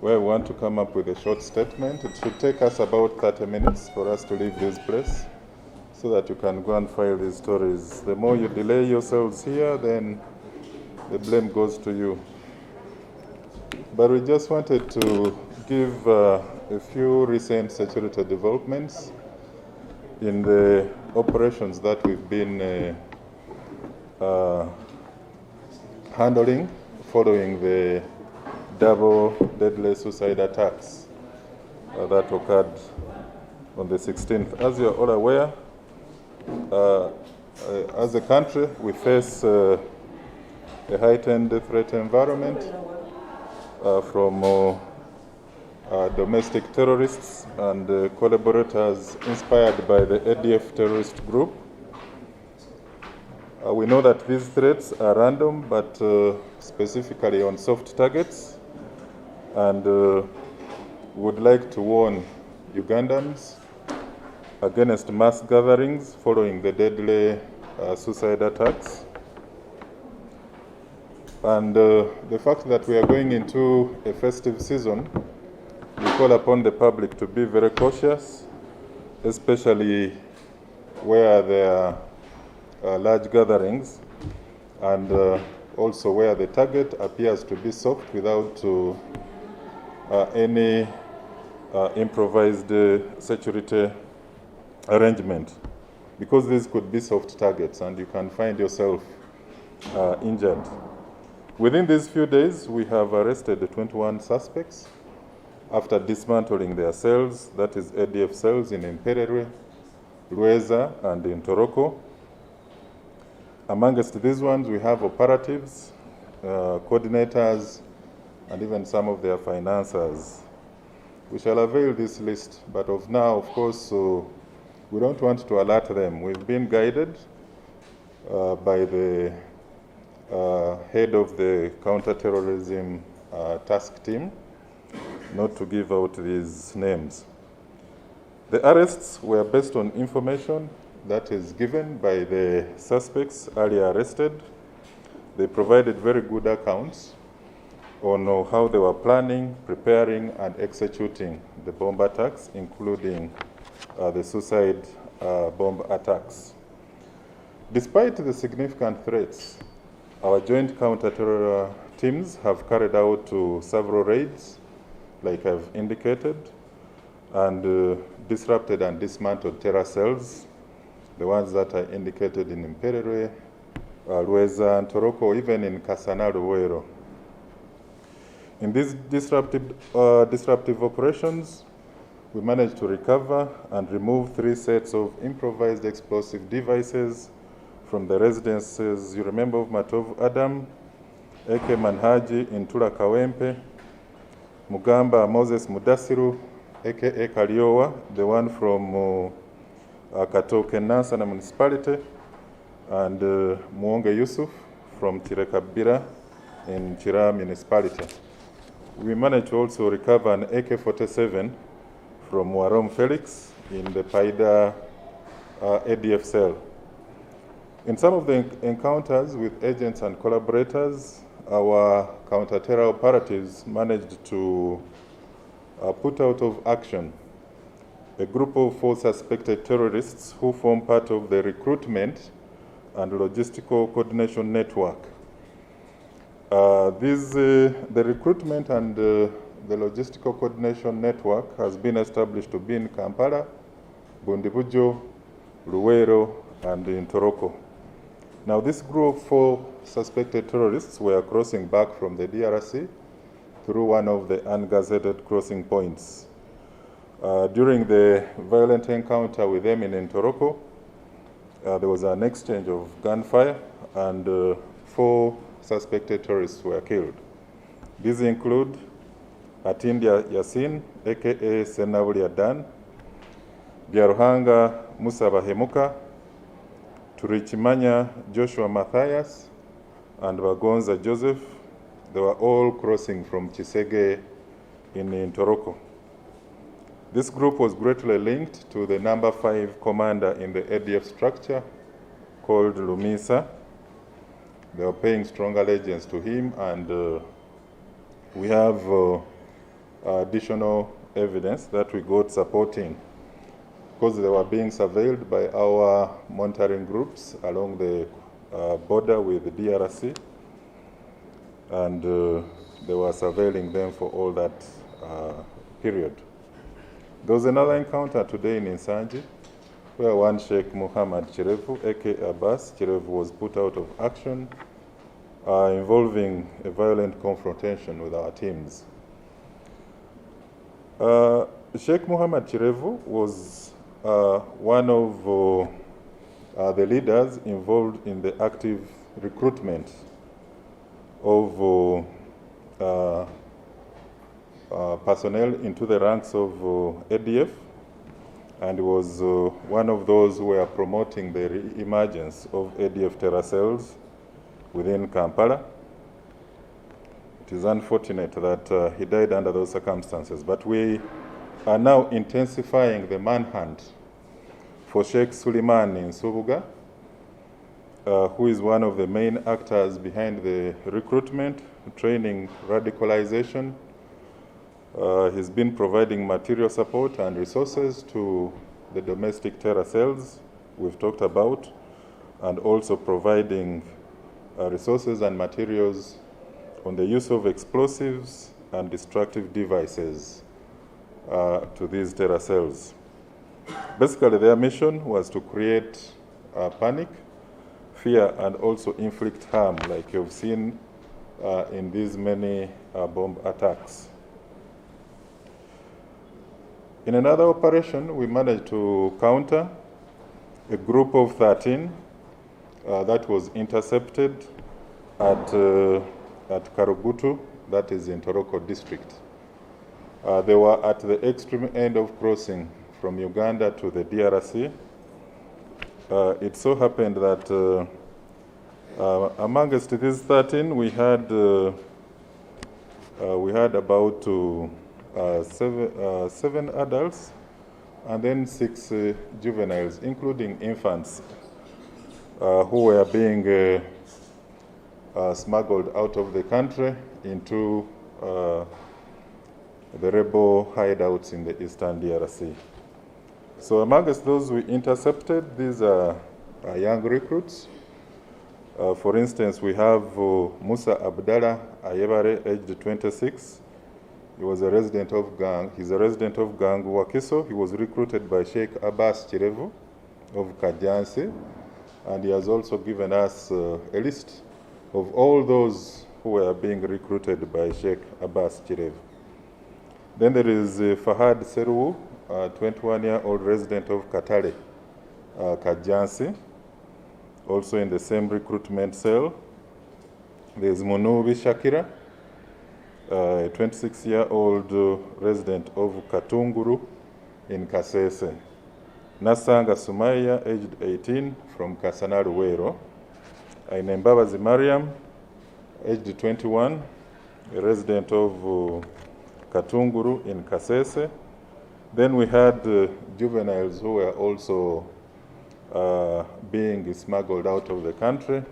where we want to come up with a short statement. It should take us about 30 minutes for us to leave this place so that you can go and file these stories. The more you delay yourselves here, then the blame goes to you. But we just wanted to give a few recent security developments in the operations that we've been handling following the double deadly suicide attacks that occurred on the 16th. As you're all aware, as a country, we face a heightened threat environment from domestic terrorists and collaborators inspired by the ADF terrorist group. We know that these threats are random, but specifically on soft targets, and would like to warn Ugandans against mass gatherings following the deadly suicide attacks. And the fact that we are going into a festive season, we call upon the public to be very cautious, especially where there are large gatherings, and also where the target appears to be soft without any improvised security arrangement, because these could be soft targets and you can find yourself injured. Within these few days, we have arrested 21 suspects after dismantling their cells, that is ADF cells in Imperere, Lueza, and in Toroko. Amongst these ones, we have operatives, coordinators, and even some of their financiers. We shall avail this list, but of now, of course, we don't want to alert them. We've been guided by the head of the counterterrorism task team not to give out these names. The arrests were based on information that is given by the suspects earlier arrested. They provided very good accounts on how they were planning, preparing, and executing the bomb attacks, including the suicide bomb attacks. Despite the significant threats, our joint counter-terror teams have carried out several raids, like I've indicated, and disrupted and dismantled terror cells, the ones that are indicated in Imperere, Lueza, and Toroko, even in Kasana, Luero. In these disruptive operations, we managed to recover and remove 3 sets of improvised explosive devices from the residences, you remember, of Matov Adam, Eke Manhaji in Tula Kawempe, Mugamba Moses Mudasiru, aka Kaliowa, the one from Katoke Nansana municipality, and Muonge Yusuf from Tirekabira in Chira municipality. We managed to also recover an AK-47 from Warom Felix in the Paida ADF cell. In some of the encounters with agents and collaborators, our counter-terror operatives managed to put out of action a group of 4 suspected terrorists who form part of the recruitment and logistical coordination network. The recruitment and the logistical coordination network has been established to be in Kampala, Bundibujo, Luero, and in Toroko. Now, this group of 4 suspected terrorists were crossing back from the DRC through one of the ungazetted crossing points. During the violent encounter with them in Toroko, there was an exchange of gunfire, and 4 suspected terrorists were killed. These include Atindia Yasin, aka Senaulia Dan, Byaruhanga Musaba Hemuka, Turichimanya Joshua Matthias, and Bagonza Joseph. They were all crossing from Chisege in Toroko. This group was greatly linked to the number 5 commander in the ADF structure called Lumisa. They were paying strong allegiance to him, and we have additional evidence that we got supporting, because they were being surveilled by our monitoring groups along the border with the DRC, and they were surveilling them for all that period. There was another encounter today in Nsanji, where one Sheikh Muhammad Chirevu, aka Abbas Chirevu, was put out of action, involving a violent confrontation with our teams. Sheikh Muhammad Chirevu was one of the leaders involved in the active recruitment of personnel into the ranks of ADF, and was one of those who were promoting the re-emergence of ADF terror cells within Kampala. It is unfortunate that he died under those circumstances, but we are now intensifying the manhunt for Sheikh Suleiman in Subuga, who is one of the main actors behind the recruitment, training, radicalization. He's been providing material support and resources to the domestic terror cells we've talked about, and also providing resources and materials on the use of explosives and destructive devices to these terror cells. Basically, their mission was to create panic, fear, and also inflict harm, like you've seen in these many bomb attacks. In another operation, we managed to counter a group of 13 that was intercepted at Karugutu, that is in Toroko district. They were at the extreme end of crossing from Uganda to the DRC. It so happened that amongst these 13, we had about seven adults and then 6 juveniles, including infants, who were being smuggled out of the country into the rebel hideouts in the eastern DRC. So amongst those we intercepted, these are young recruits. For instance, we have Musa Abdallah Ayebare, aged 26. He was a resident of Gang. He's a resident of Gang Wakiso. He was recruited by Sheikh Abbas Chirevu of Kajansi, and he has also given us a list of all those who were being recruited by Sheikh Abbas Chirevu. Then there is Fahad Seru, a 21-year-old resident of Katale, Kajansi, also in the same recruitment cell. There is Munubi Shakira, a 26-year-old resident of Katunguru in Kasese. Nasanga Sumaya, aged 18, from Kasana Ruwero. Ainembabazi Mariam, aged 21, a resident of Katunguru in Kasese. Then we had juveniles who were also being smuggled out of the country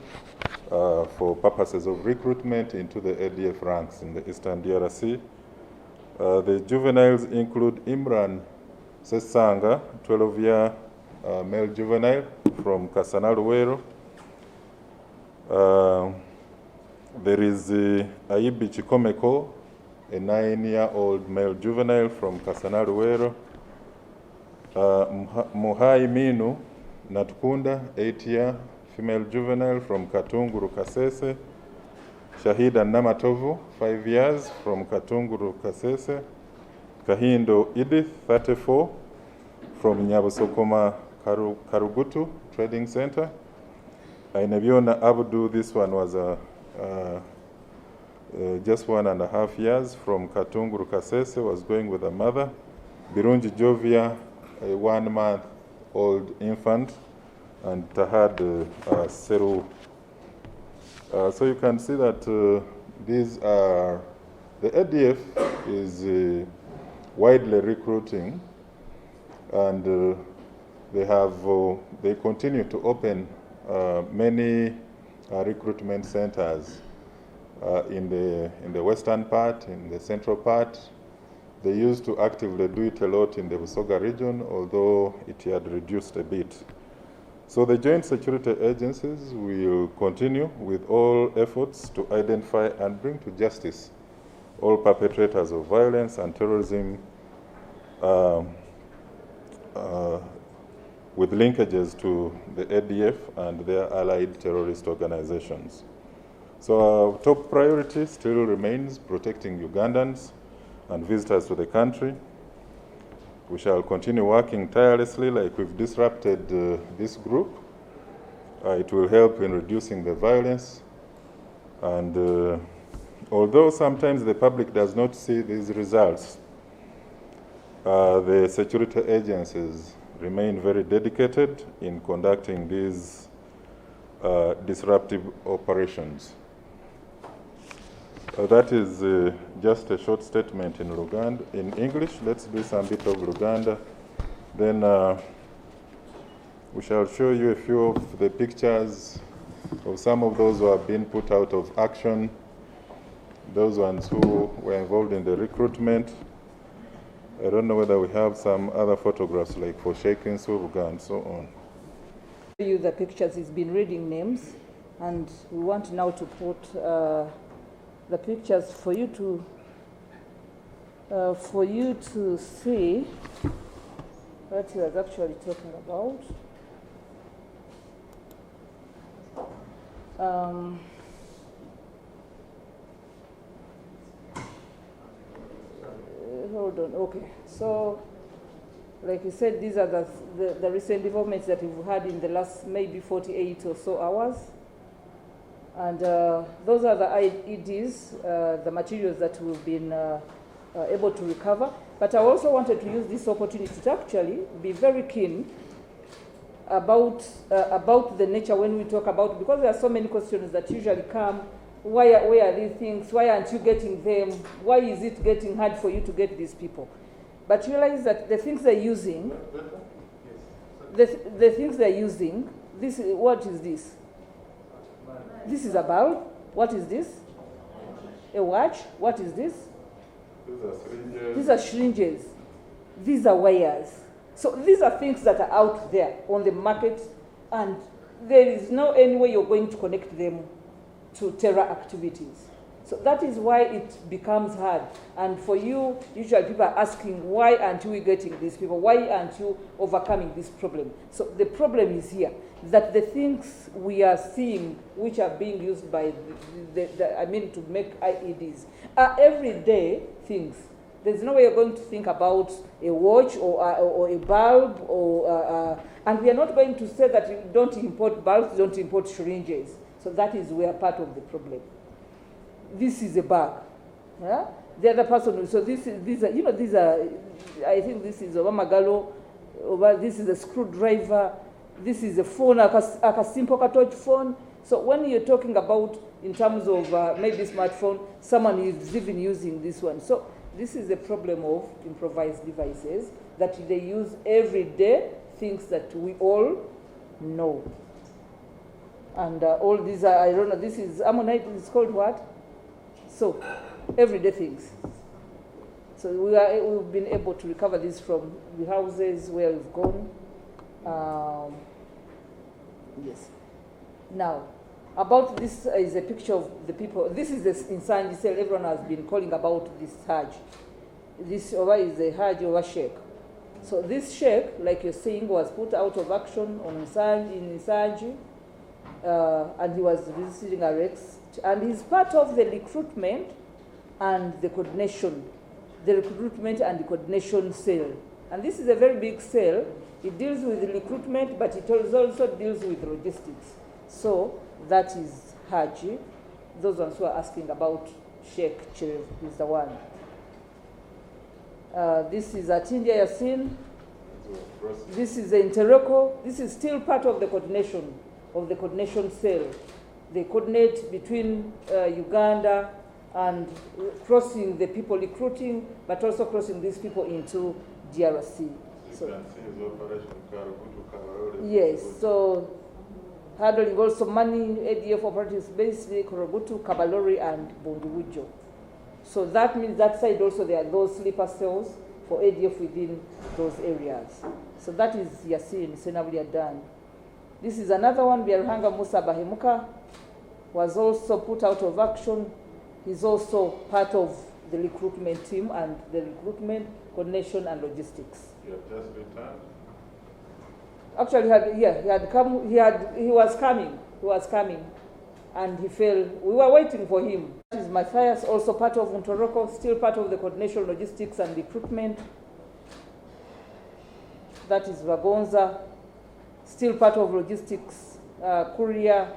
for purposes of recruitment into the ADF ranks in the eastern DRC. The juveniles include Imran Sesanga, 12-year male juvenile from Kasana Ruwero. There is Aibi Chikomeko, a 9-year-old male juvenile from Kasana Ruwero. Muhai Minu Natkunda, 8-year female juvenile from Katunguru Kasese. Shahida Namatovu, 5 years, from Katunguru Kasese. Kahindo Edith, 34, from Nyabusokoma Karugutu Trading Center. Ainebiona Abdu, this one was just 1.5 years, from Katunguru Kasese, was going with a mother. Birunji Jovia, a 1-month-old infant, and Tahad Seru. So you can see that these are, the ADF is widely recruiting, and they continue to open many recruitment centers in the western part, in the central part, They used to actively do it a lot in the Busoga region, although it had reduced a bit. So the joint security agencies will continue with all efforts to identify and bring to justice all perpetrators of violence and terrorism with linkages to the ADF and their allied terrorist organizations. So our top priority still remains protecting Ugandans and visitors to the country. We shall continue working tirelessly like we've disrupted this group. It will help in reducing the violence. And although sometimes the public does not see these results, the security agencies remain very dedicated in conducting these disruptive operations. That is just a short statement in Luganda. In English, let's do some bit of Luganda. Then we shall show you a few of the pictures of some of those who have been put out of action, those ones who were involved in the recruitment. I don't know whether we have some other photographs like for Shaking Suruga and so on. You the pictures, he's been reading names, and we want now to put the pictures for you to see what he was actually talking about. Hold on, okay. So, like you said, these are the recent developments that we've had in the last maybe 48 or so hours. And those are the IEDs, the materials that we've been able to recover. But I also wanted to use this opportunity to actually be very keen about the nature when we talk about, because there are so many questions that usually come. Where are these things? Why aren't you getting them? Why is it getting hard for you to get these people? But realize that the things they're using, the things they're using, what is this? This is a bulb. What is this? A watch. What is this? These are syringes. These are wires. So these are things that are out there on the market, and there is no any way you're going to connect them to terror activities. So that is why it becomes hard. And for you, usually people are asking, why aren't we getting these people? Why aren't you overcoming this problem? So the problem is here, that the things we are seeing, which are being used by to make IEDs, are everyday things. There's no way you're going to think about a watch or a bulb, and we are not going to say that you don't import bulbs, don't import syringes. So that is where part of the problem. This is a bag. Yeah? The other person, so these are, I think this is a Wamagalo, this is a screwdriver, this is a phone, a simple touch phone. So when you're talking about, in terms of maybe smartphone, someone is even using this one. So this is a problem of improvised devices that they use every day, things that we all know. And all these are, I don't know, this is ammonite, it's called what? So, everyday things. So we've been able to recover this from the houses where we've gone. Yes. Now, about this is a picture of the people. This is the Insanji cell. Everyone has been calling about this Hajj. This over is a Hajj over Sheikh. So this Sheikh, like you're saying, was put out of action on Insanji. And he was receiving arrests, and he's part of the recruitment and the coordination, cell. And this is a very big cell. It deals with recruitment, but it also deals with logistics. So that is Haji. Those ones who are asking about Sheikh Cherif is the one. This is Atindia Yassin. This is the Interloco. This is still part of the coordination cell. They coordinate between Uganda and crossing the people recruiting, but also crossing these people into DRC. So, yes, so handling also money, ADF operatives basically Korogutu, Kabalori, and Bunduwujo. So that means that side also there are those sleeper cells for ADF within those areas. So that is Yasin Senablia done. This is another one, Biaruhanga Musa Bahemuka was also put out of action. He's also part of the recruitment team and the recruitment, coordination and logistics. You have just returned? Actually, he was coming, and he fell. We were waiting for him. That is Matthias, also part of Untoroko, still part of the coordination, logistics and recruitment. That is Vagonza, still part of logistics, courier,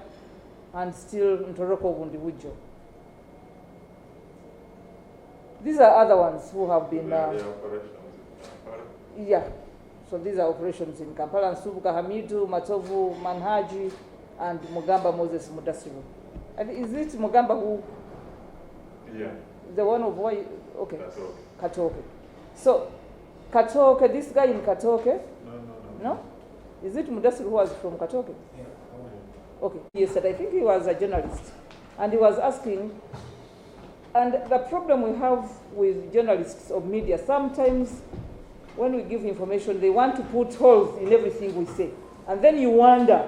and still Untoroko Bundiwujo. These are other ones who have been... yeah, so these are operations in Kampala, Nsubuka Hamidu, Matovu, Manhaji, and Mugamba Moses Mudasiru. And is it Mugamba who... Yeah. The one of why... Okay. Katoke. Katoke. So, Katoke, this guy in Katoke... No? Is it Mudasiru who was from Katoke? Yeah. Okay. Yes, I think he was a journalist. And he was asking... And the problem we have with journalists of media, sometimes when we give information, they want to put holes in everything we say. And then you wonder,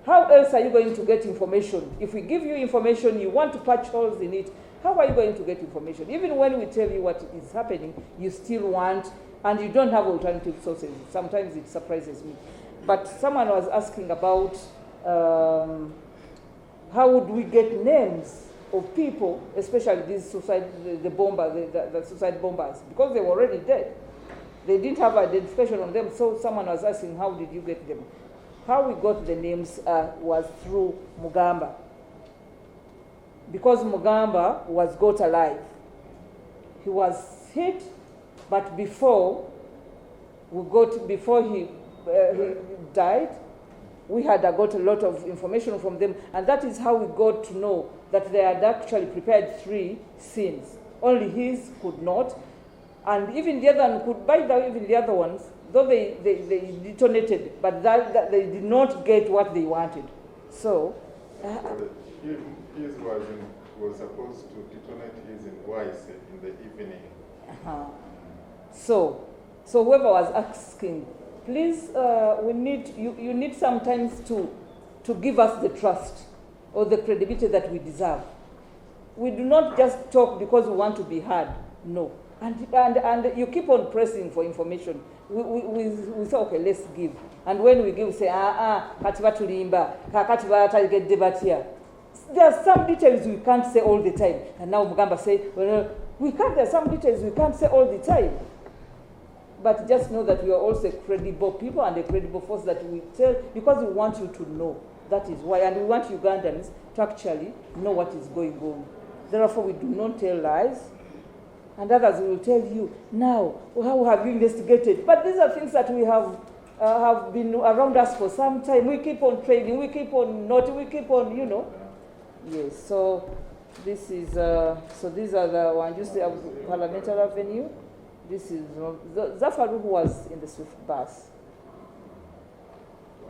how else are you going to get information? If we give you information, you want to patch holes in it, how are you going to get information? Even when we tell you what is happening, you still want, and you don't have alternative sources. Sometimes it surprises me. But someone was asking about how would we get names of people, especially these suicide, the suicide bombers, because they were already dead. They didn't have identification on them, so someone was asking, how did you get them? How we got the names was through Mugamba. Because Mugamba was got alive. He was hit, but before he died, we had got a lot of information from them, and that is how we got to know that they had actually prepared 3 scenes. Only his could not, and even the other one could. By the way, even the other ones, though they detonated, but that they did not get what they wanted. So, his was supposed to detonate his in Wise in the evening. So whoever was asking, please, we need you need sometimes to give us the trust or the credibility that we deserve. We do not just talk because we want to be heard. No. And you keep on pressing for information. We say, okay, let's give. And when we give, we say, katiba tulimba, katiba tarigedde batya. There are some details we can't say all the time. And now Mugamba say, well, there are some details we can't say all the time. But just know that we are also credible people and a credible force that we tell, because we want you to know. That is why, and we want Ugandans to actually know what is going on. Therefore, we do not tell lies, and others will tell you, now, how have you investigated? But these are things that we have been around us for some time. We keep on training, we keep on noting, we keep on, Yes, so this is, so these are the ones, you see, Parliamentary Avenue. This is Zafaru, who was in the Swift bus.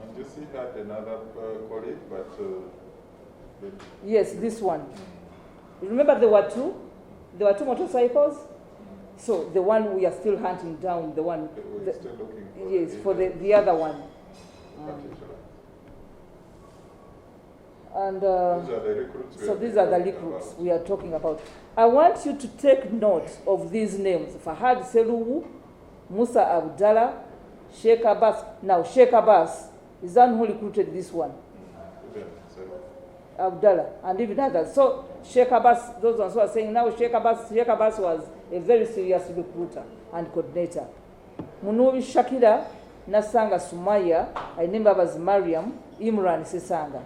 And you see that another colleague, but... Yes, this one. Remember there were 2? There were 2 motorcycles? So the one we are still hunting down, the one... We're still looking for... Yes, for the other one. And these are the recruits. So these are the recruits we are talking about. I want you to take note of these names. Fahad Seluwu, Musa Abdallah, Sheikh Abbas. Now, Sheikh Abbas is the one who recruited this one. Abdallah, and even others. So, Sheikh Abbas, those ones who are saying now, Sheikh Abbas was a very serious recruiter and coordinator. Munubi Shakira, Nasanga Sumaya, I remember was Mariam, Imran Sisanga.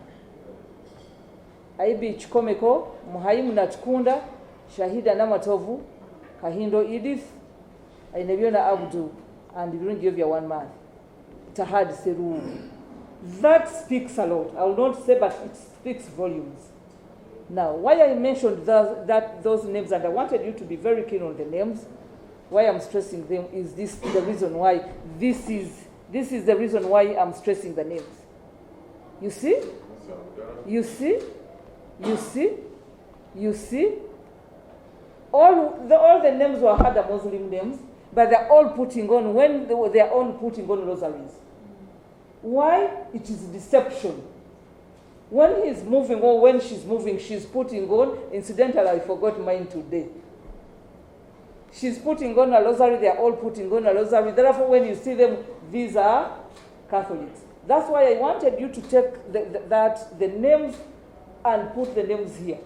Aibi Chikomeko, Muhaimu Natkunda, Shahida Namatovu, Kahindo Edith, Ainebiona Abdu, and Grunjovia one man, Tahad Seru. That speaks a lot. I will not say, but it speaks volumes. Now, why I mentioned those names, and I wanted you to be very keen on the names, why I'm stressing them is this the reason why this is the reason why I'm stressing the names. You see? You see? You see? You see? All the names were had Muslim names, but they're all putting on, they're all putting on rosaries. Why? It is deception. When he's moving or when she's moving, she's putting on, incidentally, I forgot mine today. She's putting on a rosary, they're all putting on a rosary. Therefore, when you see them, these are Catholics. That's why I wanted you to take the names and put the names here.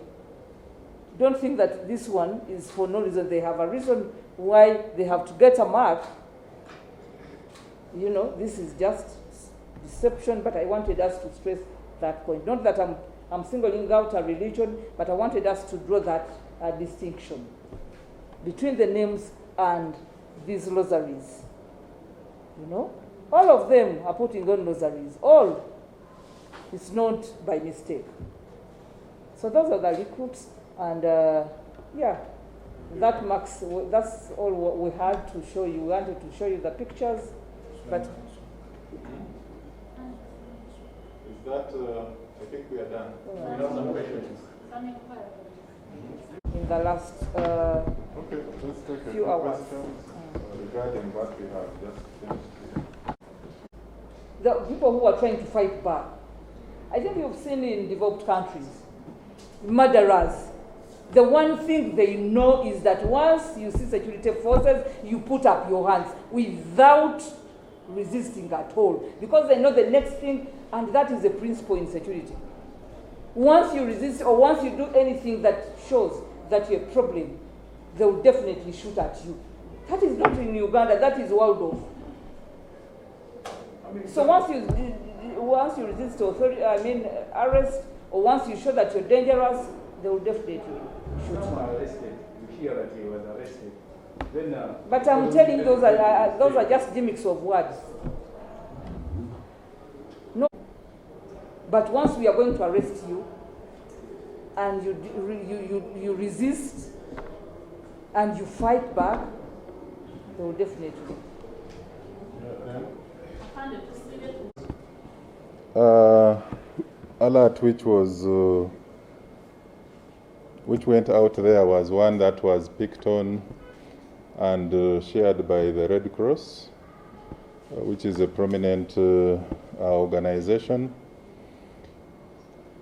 Don't think that this one is for no reason. They have a reason why they have to get a mark. You know, this is just deception, but I wanted us to stress that point. Not that I'm singling out a religion, but I wanted us to draw that distinction between the names and these rosaries. You know, all of them are putting on rosaries. All. It's not by mistake. So those are the recruits, and yeah, that's all what we had to show you. We wanted to show you the pictures, but Is that, I think we are done. We have some questions. in the last Okay, let's take a few few hours. questions regarding what we have just finished here. The people who are trying to fight back. I think you've seen in developed countries, murderers. The one thing they know is that once you see security forces, you put up your hands without resisting at all, because they know the next thing, and that is a principle in security. Once you resist or once you do anything that shows that you're a problem, they will definitely shoot at you. That is not in Uganda, that is world over. So once you resist arrest, or once you show that you're dangerous, they will definitely shoot you. Arrested. You hear that he was arrested. Then, But I'm telling you, those are just gimmicks of words. No. But once we are going to arrest you, and you resist, and you fight back, they will definitely. Alert which went out there was one that was picked on and shared by the Red Cross, which is a prominent organization.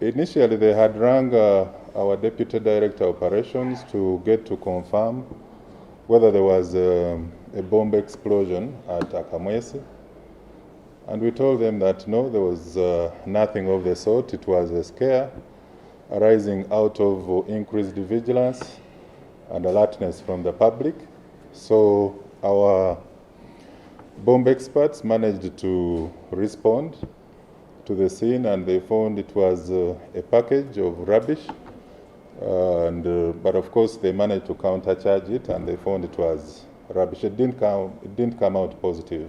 Initially, they had rang our Deputy Director of Operations to get to confirm whether there was a bomb explosion at Akamwesi. And we told them that no, there was nothing of the sort. It was a scare arising out of increased vigilance and alertness from the public. So our bomb experts managed to respond to the scene, and they found it was a package of rubbish. But of course, they managed to countercharge it, and they found it was rubbish. It didn't come out positive.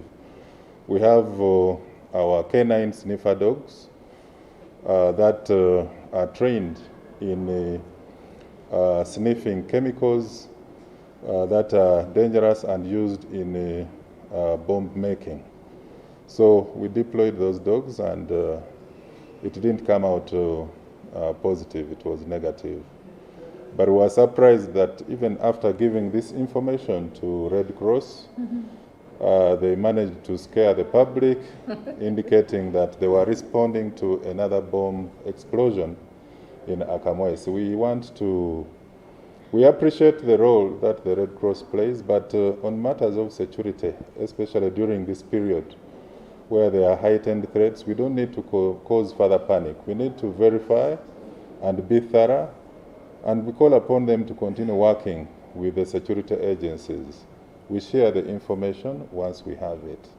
We have our canine sniffer dogs that are trained in sniffing chemicals that are dangerous and used in bomb making. So we deployed those dogs, and it didn't come out positive, it was negative. But we were surprised that even after giving this information to Red Cross, they managed to scare the public, indicating that they were responding to another bomb explosion in Akamwesi. We appreciate the role that the Red Cross plays, but on matters of security, especially during this period where there are heightened threats, we don't need to cause further panic. We need to verify and be thorough, and we call upon them to continue working with the security agencies. We share the information once we have it.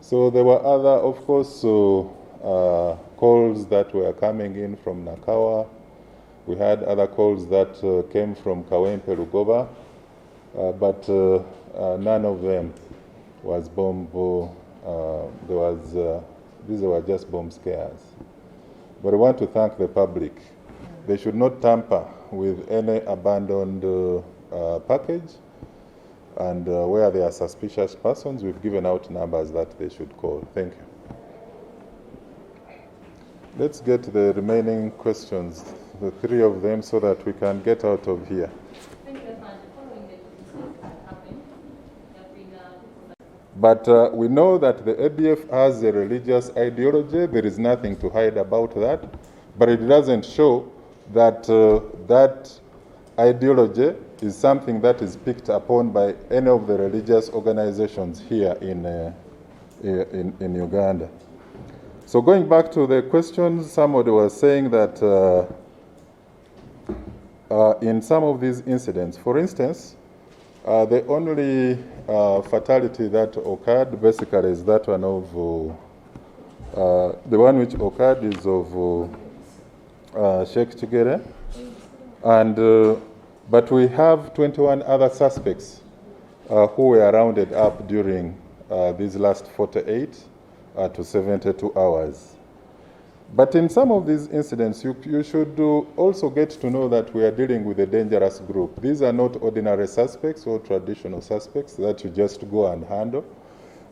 So there were other, of course, calls that were coming in from Nakawa. We had other calls that came from Kawempe Lugoba, but none of them was bomb. These were just bomb scares. But I want to thank the public. They should not tamper with any abandoned package. And where there are suspicious persons, we've given out numbers that they should call. Thank you. Let's get the remaining questions, the three of them, so that we can get out of here. Thank you, But we know that the ADF has a religious ideology. There is nothing to hide about that. But it doesn't show that that ideology is something that is picked upon by any of the religious organizations here in Uganda. So going back to the questions, somebody was saying that in some of these incidents, for instance, the only fatality that occurred basically is that one of, the one which occurred is of Sheikh Chigere. And, but we have 21 other suspects who were rounded up during these last 48 to 72 hours. But in some of these incidents, you should also get to know that we are dealing with a dangerous group. These are not ordinary suspects or traditional suspects that you just go and handle.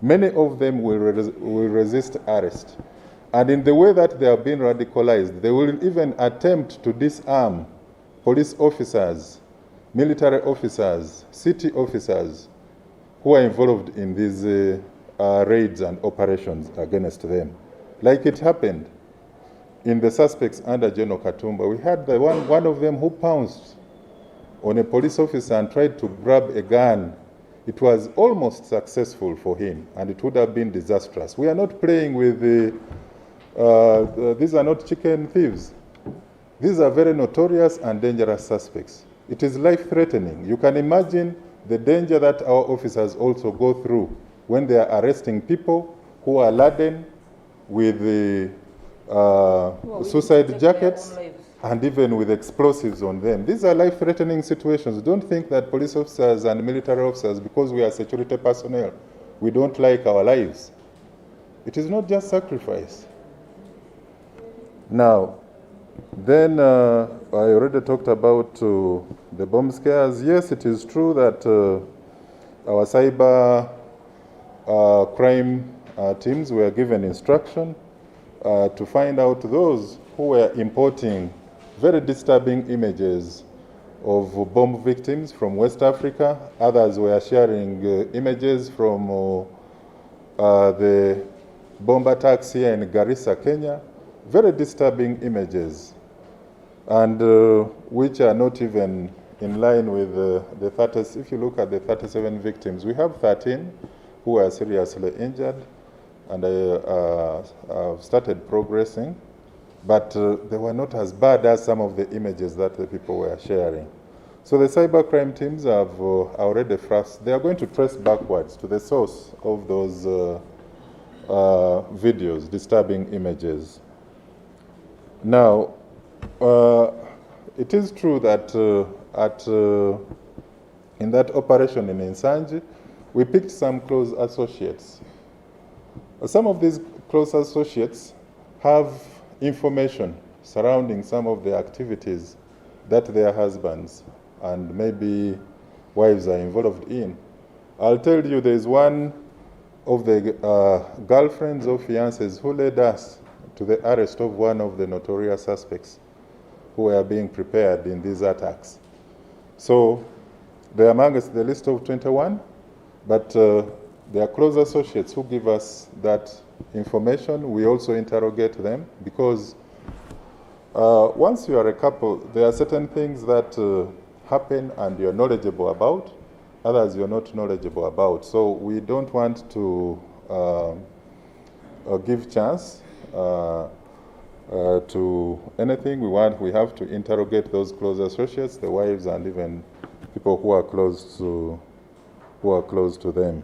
Many of them will resist arrest. And in the way that they have been radicalized, they will even attempt to disarm police officers, military officers, city officers who are involved in these raids and operations against them. Like it happened in the suspects under General Katumba. We had the one of them who pounced on a police officer and tried to grab a gun. It was almost successful for him, and it would have been disastrous. We are not playing with these are not chicken thieves. These are very notorious and dangerous suspects. It is life-threatening. You can imagine the danger that our officers also go through when they are arresting people who are laden with the suicide jackets and even with explosives on them. These are life-threatening situations. Don't think that police officers and military officers, because we are security personnel, we don't like our lives. It is not just sacrifice. Now, then I already talked about the bomb scares. Yes, it is true that our cyber crime teams were given instruction to find out those who were importing very disturbing images of bomb victims from West Africa. Others were sharing images from the bomb attacks here in Garissa, Kenya. Very disturbing images, and which are not even in line with the 30. If you look at the 37 victims, we have 13 who are seriously injured, and have started progressing, but they were not as bad as some of the images that the people were sharing. So the cybercrime teams have already they are going to trace backwards to the source of those videos, disturbing images. Now, it is true that in that operation in Nsanji, we picked some close associates. Some of these close associates have information surrounding some of the activities that their husbands and maybe wives are involved in. I'll tell you, there's one of the girlfriends or fiancés who led us to the arrest of one of the notorious suspects who were being prepared in these attacks. So they're amongst the list of 21, but they are close associates who give us that information. We also interrogate them because once you are a couple, there are certain things that happen and you're knowledgeable about, others you're not knowledgeable about. So we don't want to give chance to anything. We have to interrogate those close associates, the wives, and even people who are close to them.